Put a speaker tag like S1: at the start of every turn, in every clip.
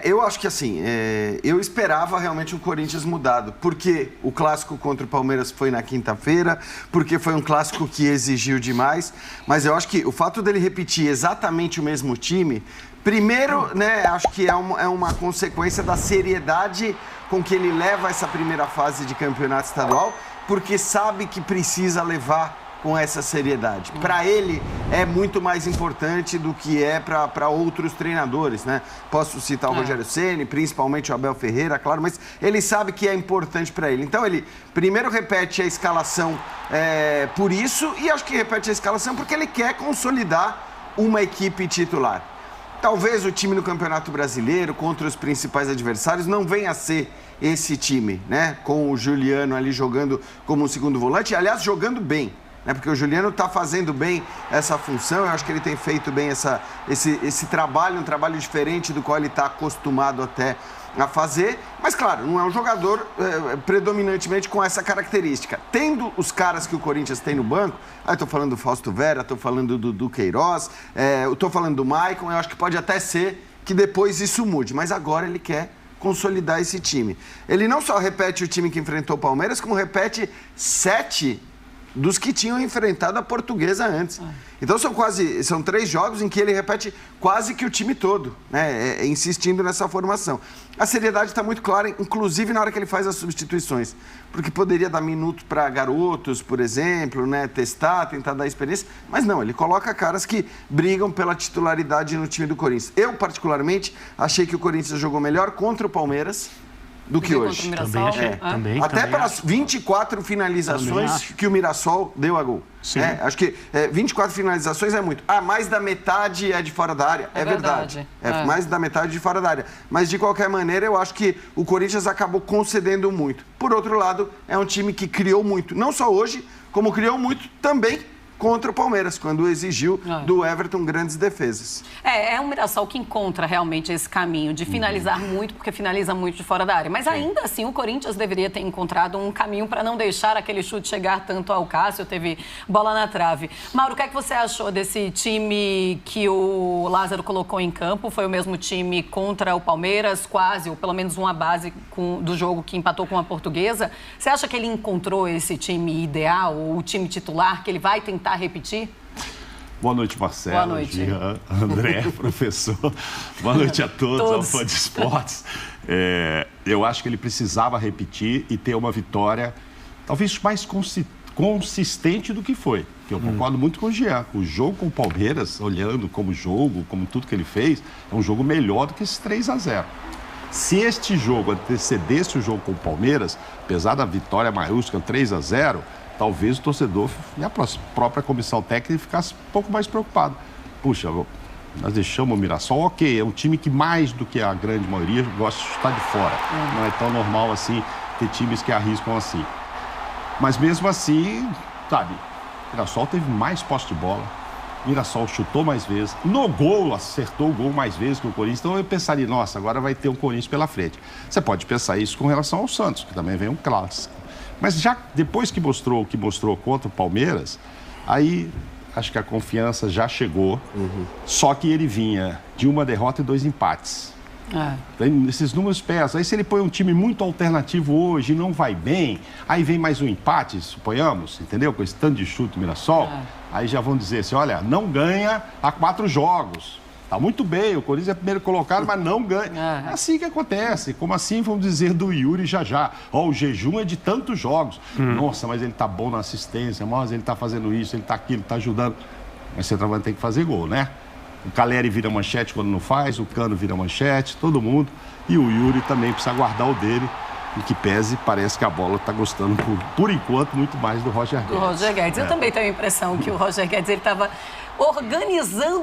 S1: Eu acho que assim, eu esperava realmente o Corinthians mudado, porque o clássico contra o Palmeiras foi na quinta-feira, porque foi um clássico que exigiu demais, mas eu acho que o fato dele repetir exatamente o mesmo time, primeiro, né, acho que é uma consequência da seriedade com que ele leva essa primeira fase de campeonato estadual, porque sabe que precisa levar com essa seriedade. Para ele é muito mais importante do que é para outros treinadores, né? Posso citar o Rogério Ceni, principalmente o Abel Ferreira, claro, mas ele sabe que é importante para ele. Então ele primeiro repete a escalação por isso, e acho que repete a escalação porque ele quer consolidar uma equipe titular. Talvez o time no Campeonato Brasileiro, contra os principais adversários, não venha a ser esse time, né? Com o Juliano ali jogando como um segundo volante, aliás, jogando bem. Porque o Juliano está fazendo bem essa função, eu acho que ele tem feito bem esse trabalho, um trabalho diferente do qual ele está acostumado até a fazer, mas claro, não é um jogador predominantemente com essa característica. Tendo os caras que o Corinthians tem no banco, eu estou falando do Fausto Vera, estou falando do Queiroz, eu estou falando do Maicon, eu acho que pode até ser que depois isso mude, mas agora ele quer consolidar esse time. Ele não só repete o time que enfrentou o Palmeiras, como repete 7 dos que tinham enfrentado a Portuguesa antes. Então são 3 jogos em que ele repete quase que o time todo, né? Insistindo nessa formação. A seriedade está muito clara, inclusive na hora que ele faz as substituições, porque poderia dar minuto para garotos, por exemplo, né? Testar, tentar dar experiência, mas não, ele coloca caras que brigam pela titularidade no time do Corinthians. Eu, particularmente, achei que o Corinthians jogou melhor contra o Palmeiras do que hoje.
S2: Também
S1: Até pelas 24 finalizações que o Mirassol deu a gol. Acho que 24 finalizações é muito. Mais da metade é de fora da área. É verdade. Mais da metade de fora da área. Mas, de qualquer maneira, eu acho que o Corinthians acabou concedendo muito. Por outro lado, é um time que criou muito. Não só hoje, como criou muito também contra o Palmeiras, quando exigiu do Everton grandes defesas.
S3: É um Mirassol que encontra realmente esse caminho de finalizar muito, porque finaliza muito de fora da área. Mas ainda assim, o Corinthians deveria ter encontrado um caminho para não deixar aquele chute chegar tanto ao Cássio, teve bola na trave. Mauro, o que é que você achou desse time que o Lázaro colocou em campo? Foi o mesmo time contra o Palmeiras, quase, ou pelo menos uma base do jogo que empatou com a Portuguesa. Você acha que ele encontrou esse time ideal, ou o time titular, que ele vai tentar repetir?
S4: Boa noite, Marcelo.
S3: Boa noite.
S4: Jean, André, professor. Boa noite a todos. Ao Fã de Esportes. Eu acho que ele precisava repetir e ter uma vitória talvez mais consistente do que foi. Que eu concordo muito com o Jean. O jogo com o Palmeiras, olhando como jogo, como tudo que ele fez, é um jogo melhor do que esse 3-0. Se este jogo antecedesse o jogo com o Palmeiras, apesar da vitória maiúscula 3-0, talvez o torcedor e a própria comissão técnica ficasse um pouco mais preocupado. Puxa, nós deixamos o Mirassol, ok, é um time que mais do que a grande maioria gosta de chutar de fora. Não é tão normal assim ter times que arriscam assim. Mas mesmo assim, sabe, o Mirassol teve mais posse de bola, o Mirassol chutou mais vezes, no gol acertou o gol mais vezes que o Corinthians, então eu pensaria, nossa, agora vai ter um Corinthians pela frente. Você pode pensar isso com relação ao Santos, que também vem um clássico. Mas já depois que mostrou o que mostrou contra o Palmeiras, aí acho que a confiança já chegou. Só que ele vinha de uma derrota e 2 empates. Esses números pesam. Aí se ele põe um time muito alternativo hoje e não vai bem, aí vem mais um empate, suponhamos, entendeu? Com esse tanto de chute do Mirassol, aí já vão dizer assim, olha, não ganha há 4 jogos. Tá muito bem, o Corinthians é primeiro colocado, mas não ganha. É assim que acontece. Como assim, vamos dizer, do Yuri já. O jejum é de tantos jogos. Nossa, mas ele tá bom na assistência, mas ele tá fazendo isso, ele tá aquilo, tá ajudando. Mas o centroavante tem que fazer gol, né? O Caleri vira manchete quando não faz, o Cano vira manchete, todo mundo. E o Yuri também precisa guardar o dele. E que pese, parece que a bola está gostando, por enquanto, muito mais do Roger Guedes.
S3: Do Roger Guedes. Eu também tenho a impressão que o Roger Guedes estava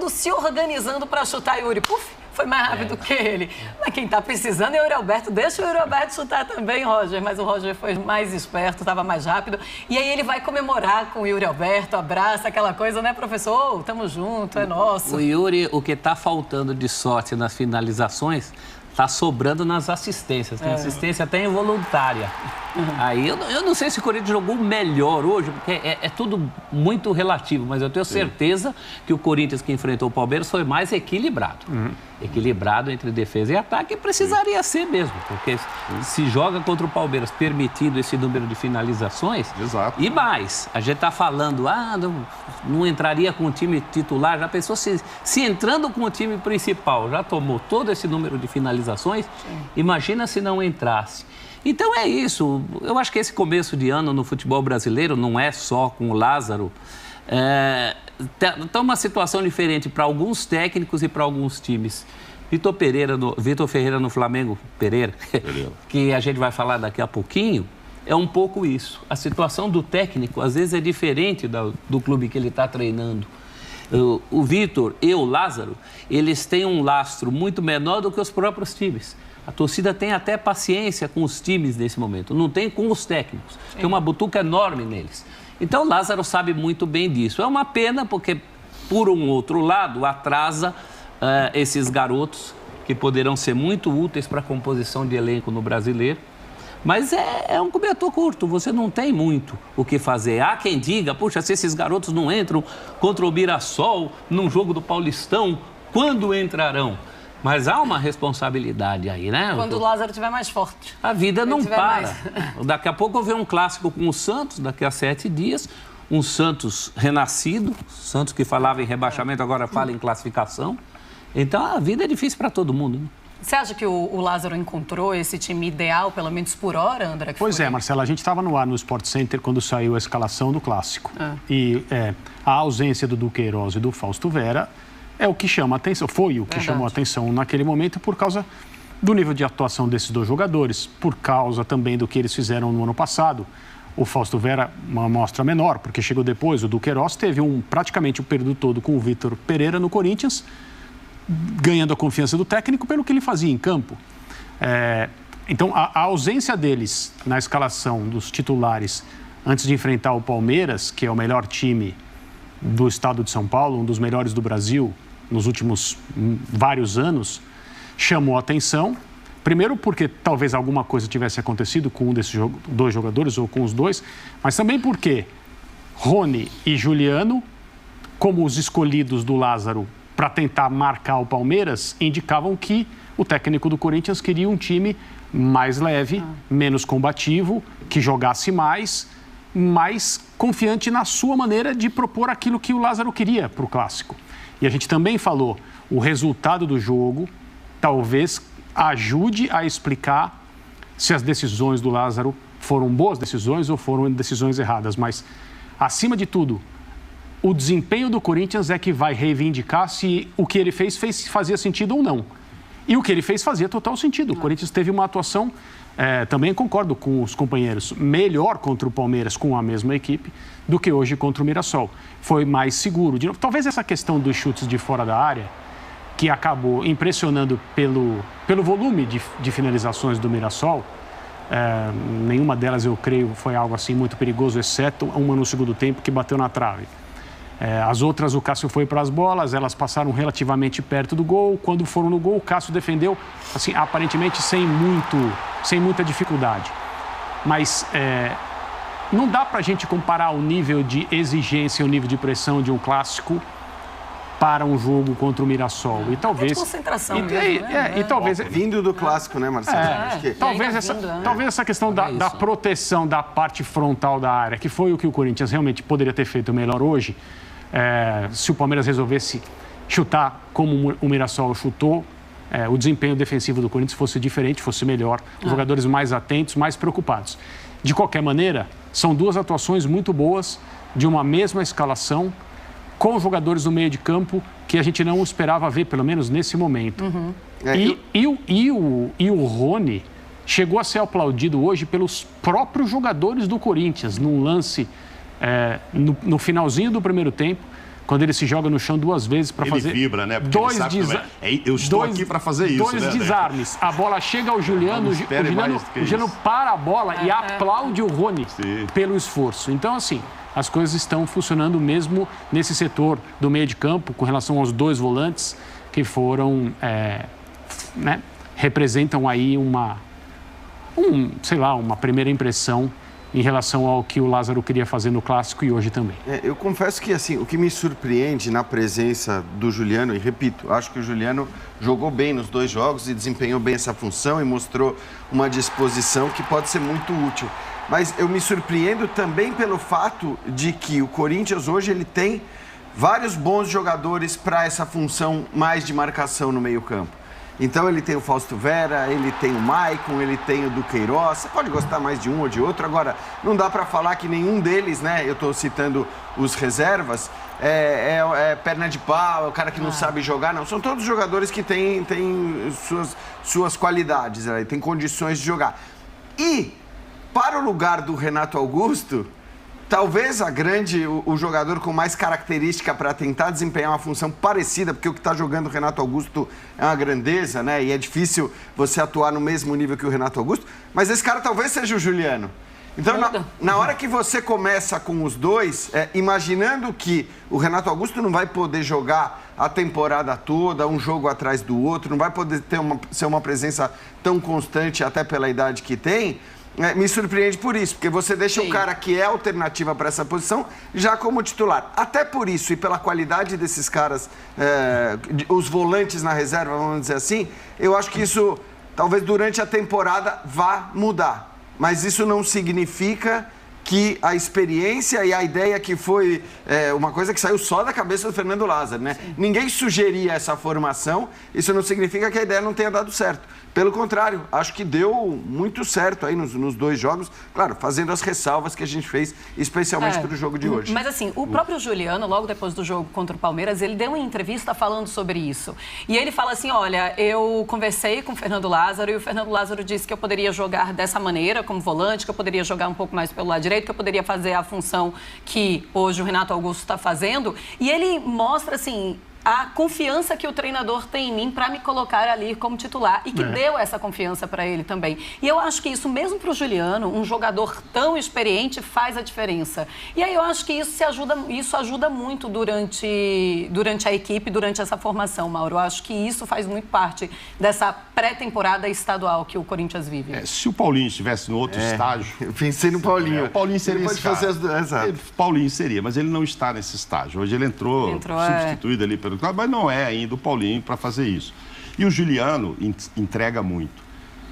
S3: se organizando para chutar Yuri. Puf, foi mais rápido que ele. Mas quem está precisando é o Yuri Alberto. Deixa o Yuri Alberto chutar também, Roger. Mas o Roger foi mais esperto, estava mais rápido. E aí ele vai comemorar com o Yuri Alberto, abraça aquela coisa, né, professor? Tamo junto, é nosso.
S2: O Yuri, o que está faltando de sorte nas finalizações, tá sobrando nas assistências. Tem assistência até involuntária. Aí eu não sei se o Corinthians jogou melhor hoje, porque é tudo muito relativo, mas eu tenho certeza que o Corinthians que enfrentou o Palmeiras foi mais equilibrado. Equilibrado entre defesa e ataque, e precisaria ser mesmo, porque se joga contra o Palmeiras permitindo esse número de finalizações.
S4: Exato.
S2: E mais, a gente está falando, não entraria com o time titular, já pensou se entrando com o time principal já tomou todo esse número de finalizações, imagina se não entrasse. Então é isso, eu acho que esse começo de ano no futebol brasileiro não é só com o Lázaro, tá uma situação diferente para alguns técnicos e para alguns times. Vitor Ferreira no Flamengo, Pereira, que a gente vai falar daqui a pouquinho, é um pouco isso. A situação do técnico às vezes é diferente do clube que ele está treinando. O Vitor e o Lázaro, eles têm um lastro muito menor do que os próprios times. A torcida tem até paciência com os times nesse momento, não tem com os técnicos. Tem uma butuca enorme neles. Então o Lázaro sabe muito bem disso. É uma pena porque, por um outro lado, atrasa esses garotos que poderão ser muito úteis para a composição de elenco no brasileiro. Mas é um cobertor curto, você não tem muito o que fazer. Há quem diga, puxa, se esses garotos não entram contra o Mirassol, num jogo do Paulistão, quando entrarão? Mas há uma responsabilidade aí, né?
S3: Quando o Lázaro estiver mais forte.
S2: A vida não para. Daqui a pouco eu vejo um clássico com o Santos, daqui a 7 dias. Um Santos renascido, Santos que falava em rebaixamento, agora fala em classificação. Então a vida é difícil para todo mundo, né?
S3: Você acha que o Lázaro encontrou esse time ideal, pelo menos por hora, André?
S5: Pois é, Marcela, a gente estava no ar no Sport Center quando saiu a escalação do Clássico. E a ausência do Duqueiroz e do Fausto Vera é o que chama a atenção, foi o que chamou a atenção naquele momento por causa do nível de atuação desses dois jogadores, por causa também do que eles fizeram no ano passado. O Fausto Vera, uma amostra menor, porque chegou depois, o Duqueiroz teve praticamente o período todo com o Vitor Pereira no Corinthians, ganhando a confiança do técnico pelo que ele fazia em campo. Então, a ausência deles na escalação dos titulares antes de enfrentar o Palmeiras, que é o melhor time do estado de São Paulo, um dos melhores do Brasil nos últimos vários anos, chamou a atenção. Primeiro porque talvez alguma coisa tivesse acontecido com um desses dois jogadores ou com os dois, mas também porque Rony e Juliano, como os escolhidos do Lázaro para tentar marcar o Palmeiras, indicavam que o técnico do Corinthians queria um time mais leve, menos combativo, que jogasse mais confiante na sua maneira de propor aquilo que o Lázaro queria para o Clássico. E a gente também falou, o resultado do jogo talvez ajude a explicar se as decisões do Lázaro foram boas decisões ou foram decisões erradas. Mas, acima de tudo, o desempenho do Corinthians é que vai reivindicar se o que ele fez fazia sentido ou não. E o que ele fez fazia total sentido. O Corinthians teve uma atuação, também concordo com os companheiros, melhor contra o Palmeiras com a mesma equipe do que hoje contra o Mirassol. Foi mais seguro. De novo, talvez essa questão dos chutes de fora da área, que acabou impressionando pelo volume de finalizações do Mirassol, nenhuma delas, eu creio, foi algo assim muito perigoso, exceto uma no segundo tempo que bateu na trave. As outras, o Cássio foi para as bolas, elas passaram relativamente perto do gol. Quando foram no gol, o Cássio defendeu, assim, aparentemente sem muita dificuldade. Mas não dá para a gente comparar o nível de exigência, o nível de pressão de um clássico para um jogo contra o Mirassol. E talvez...
S3: É de concentração mesmo, né?
S1: E talvez... Vindo do clássico, né, Marcelo?
S5: Talvez essa questão da proteção da parte frontal da área, que foi o que o Corinthians realmente poderia ter feito melhor hoje, se o Palmeiras resolvesse chutar como o Mirassol chutou, o desempenho defensivo do Corinthians fosse diferente, fosse melhor, os jogadores mais atentos, mais preocupados. De qualquer maneira, são duas atuações muito boas de uma mesma escalação, com jogadores no meio de campo que a gente não esperava ver, pelo menos nesse momento. E o Rony chegou a ser aplaudido hoje pelos próprios jogadores do Corinthians, num lance no finalzinho do primeiro tempo, quando ele se joga no chão duas vezes para fazer...
S4: Ele vibra, né? Porque ele sabe eu estou aqui para fazer isso,
S5: dois desarmes. A bola chega ao Juliano, o Juliano para a bola e aplaude o Rony pelo esforço. Então, assim... As coisas estão funcionando mesmo nesse setor do meio de campo, com relação aos dois volantes que foram representam aí uma primeira impressão em relação ao que o Lázaro queria fazer no Clássico e hoje também.
S1: Eu confesso que assim, o que me surpreende na presença do Juliano, e repito, acho que o Juliano jogou bem nos 2 jogos e desempenhou bem essa função e mostrou uma disposição que pode ser muito útil. Mas eu me surpreendo também pelo fato de que o Corinthians hoje ele tem vários bons jogadores para essa função mais de marcação no meio-campo. Então ele tem o Fausto Vera, ele tem o Maicon, ele tem o Duqueiroz. Você pode gostar mais de um ou de outro. Agora, não dá para falar que nenhum deles, né? Eu estou citando os reservas, é perna de pau, é o cara que não sabe jogar. Não, são todos jogadores que têm suas qualidades, né? Tem condições de jogar. E, para o lugar do Renato Augusto, talvez o jogador com mais característica para tentar desempenhar uma função parecida, porque o que está jogando o Renato Augusto é uma grandeza, né? E é difícil você atuar no mesmo nível que o Renato Augusto, mas esse cara talvez seja o Juliano. Então, na hora que você começa com os dois, imaginando que o Renato Augusto não vai poder jogar a temporada toda, um jogo atrás do outro, não vai poder ser uma presença tão constante até pela idade que tem, me surpreende por isso, porque você deixa o cara que é alternativa para essa posição já como titular. Até por isso e pela qualidade desses caras, os volantes na reserva, vamos dizer assim, eu acho que isso talvez durante a temporada vá mudar. Mas isso não significa que a experiência e a ideia que foi uma coisa que saiu só da cabeça do Fernando Lázaro, né? Sim. Ninguém sugeria essa formação, isso não significa que a ideia não tenha dado certo. Pelo contrário, acho que deu muito certo aí nos 2 jogos, claro, fazendo as ressalvas que a gente fez, especialmente para o jogo de hoje.
S3: Mas assim, o próprio Juliano, logo depois do jogo contra o Palmeiras, ele deu uma entrevista falando sobre isso. E ele fala assim, olha, eu conversei com o Fernando Lázaro e o Fernando Lázaro disse que eu poderia jogar dessa maneira, como volante, que eu poderia jogar um pouco mais pelo lado direito, que eu poderia fazer a função que hoje o Renato Augusto está fazendo. E ele mostra, assim, a confiança que o treinador tem em mim para me colocar ali como titular e que deu essa confiança para ele também. E eu acho que isso, mesmo para o Juliano, um jogador tão experiente, faz a diferença. E aí eu acho que isso ajuda muito durante a equipe, durante essa formação, Mauro. Eu acho que isso faz muito parte dessa pré-temporada estadual que o Corinthians vive.
S4: Se o Paulinho estivesse no outro estágio...
S1: Eu pensei no Paulinho.
S4: O Paulinho seria esse cara. Paulinho seria, mas ele não está nesse estágio. Hoje ele entrou substituído ali pelo... Mas não é ainda o Paulinho para fazer isso. E o Juliano entrega muito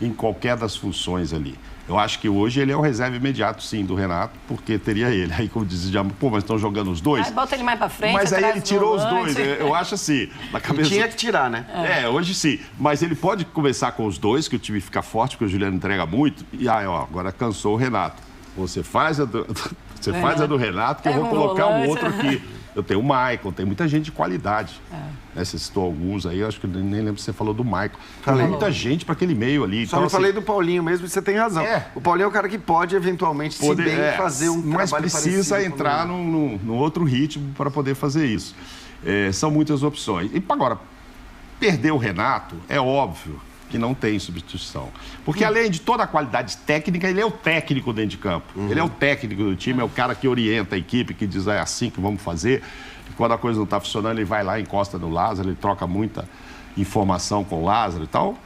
S4: em qualquer das funções ali. Eu acho que hoje ele é o reserva imediato, sim, do Renato, porque teria ele. Aí, como diz o pô, mas estão jogando os dois?
S3: Aí bota ele mais para frente,
S4: mas aí ele tirou os dois. Eu acho assim, na cabeça...
S1: Tinha que tirar, né?
S4: Hoje sim. Mas ele pode começar com os dois, que o time fica forte, porque o Juliano entrega muito. E aí, ó, agora cansou o Renato. Você faz a do Renato, que eu vou colocar um outro aqui. Eu tenho o Maicon, tem muita gente de qualidade. Você citou alguns aí, eu acho que nem lembro se você falou do Maicon. Tem muita gente para aquele meio ali.
S1: Só não falei do Paulinho mesmo, e você tem razão. O Paulinho é o cara que pode, eventualmente, se bem fazer um trabalho parecido.
S4: Mas precisa entrar num outro ritmo para poder fazer isso. São muitas opções. E agora, perder o Renato, é óbvio que não tem substituição. Porque além de toda a qualidade técnica, ele é o técnico dentro de campo. Ele é o técnico do time, é o cara que orienta a equipe, que diz, é assim que vamos fazer. E quando a coisa não está funcionando, ele vai lá, encosta no Lázaro, ele troca muita informação com o Lázaro e tal.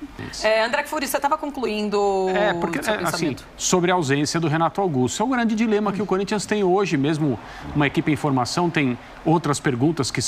S3: André Kfouri, você estava concluindo
S5: porque,
S3: o seu pensamento.
S5: Assim, sobre a ausência do Renato Augusto. É o grande dilema que o Corinthians tem hoje, mesmo uma equipe em formação, tem outras perguntas que